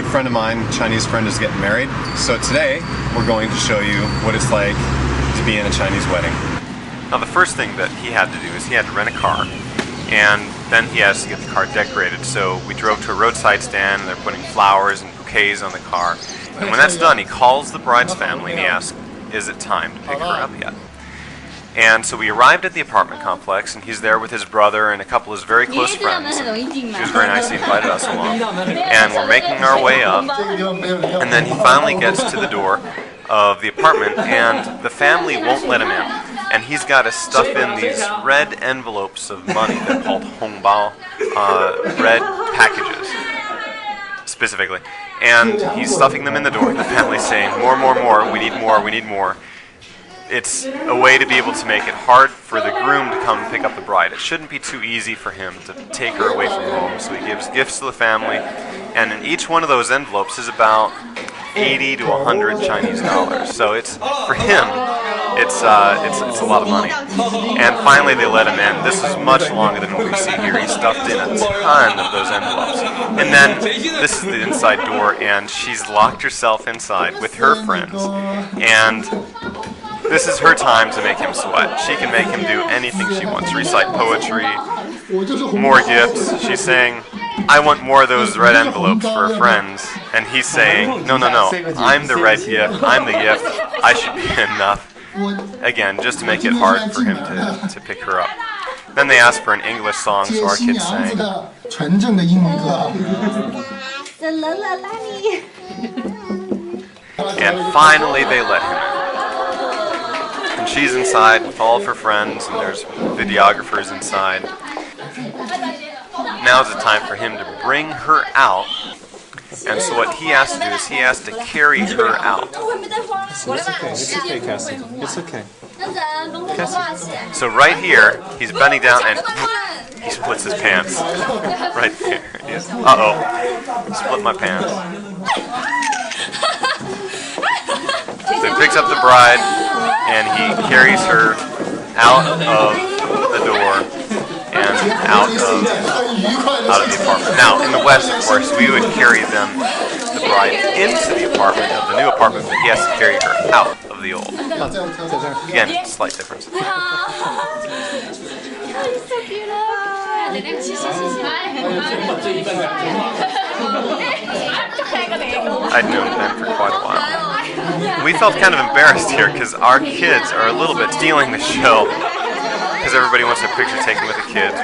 good friend of mine, Chinese friend, is getting married. So today, we're going to show you what it's like to be in a Chinese wedding. Now the first thing that he had to do is he had to rent a car, and then he has to get the car decorated. So we drove to a roadside stand, and they're putting flowers and bouquets on the car. And when that's done, he calls the bride's family and he asks, is it time to pick her up yet? And so we arrived at the apartment complex, and he's there with his brother and a couple of his very close friends. He was very nice, he invited us along. And we're making our way up, and then he finally gets to the door of the apartment, and the family won't let him in. And he's got to stuff in these red envelopes of money. They're called hongbao, red packages, specifically. And he's stuffing them in the door, and the family's saying, more, more, more, we need more, we need more. It's a way to be able to make it hard for the groom to come pick up the bride. It shouldn't be too easy for him to take her away from home, so he gives gifts to the family, and in each one of those envelopes is about 80 to 100 Chinese dollars. So it's, for him, it's a lot of money. And finally they let him in. This is much longer than what we see here. He stuffed in a ton of those envelopes. And then this is the inside door, and she's locked herself inside with her friends. And this is her time to make him sweat. She can make him do anything she wants. Recite poetry, more gifts. She's saying, I want more of those red envelopes for her friends. And he's saying, no, no, no, I'm the red gift, I'm the gift, I should be enough. Again, just to make it hard for him to pick her up. Then they asked for an English song, so our kids sang. And finally they let him in. And she's inside with all of her friends, and there's videographers inside. Now's the time for him to bring her out. And so what he has to do is he has to carry her out. It's okay, Cassie. It's okay. Cassie. So right here, he's bending down and he splits his pants. Right there. Uh-oh. Split my pants. So he picks up the bride and he carries her out of the door and out of the apartment. Now, in the West, of course, we would carry the bride into the apartment of the new apartment, but he has to carry her out of the old. Again, slight difference. I'd known Ben for quite a while. We felt kind of embarrassed here because our kids are a little bit stealing the show because everybody wants their picture taken with the kids.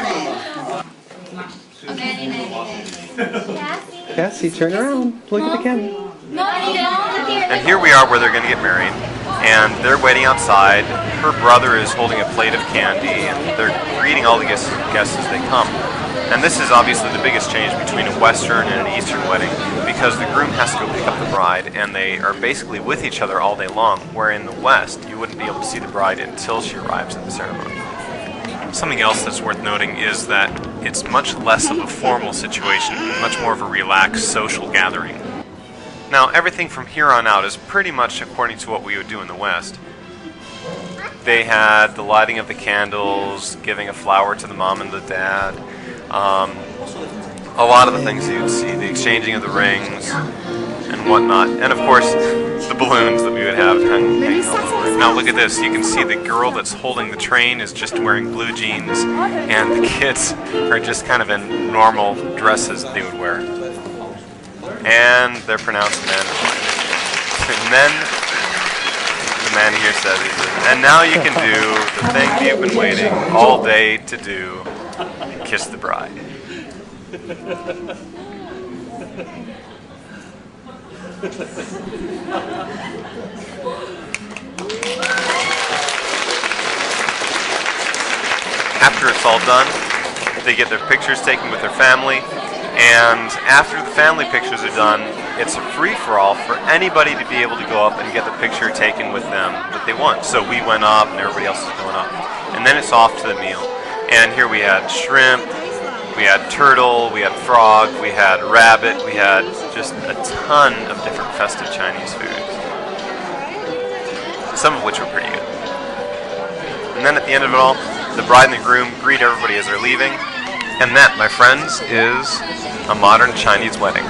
Cassie, turn around. Look at the camera. And here we are where they're going to get married, and they're waiting outside. Her brother is holding a plate of candy, and they're greeting all the guests as they come. And this is obviously the biggest change between a Western and an Eastern wedding, because the groom has to go pick up the bride, and they are basically with each other all day long, where in the West, you wouldn't be able to see the bride until she arrives at the ceremony. Something else that's worth noting is that it's much less of a formal situation, much more of a relaxed social gathering. Now, everything from here on out is pretty much according to what we would do in the West. They had the lighting of the candles, giving a flower to the mom and the dad, a lot of the things you'd see, the exchanging of the rings and whatnot, and of course the balloons that we would have hanging all over. Now look at this, you can see the girl that's holding the train is just wearing blue jeans, and the kids are just kind of in normal dresses that they would wear. And they're pronounced men. And then the man here says, and now you can do the thing you've been waiting all day to do, kiss the bride. After it's all done, they get their pictures taken with their family, and after the family pictures are done, it's a free-for-all for anybody to be able to go up and get the picture taken with them that they want. So we went up, and everybody else is going up. And then it's off to the meal. And here we had shrimp, we had turtle, we had frog, we had rabbit, we had just a ton of different festive Chinese foods. Some of which were pretty good. And then at the end of it all, the bride and the groom greet everybody as they're leaving. And that, my friends, is a modern Chinese wedding.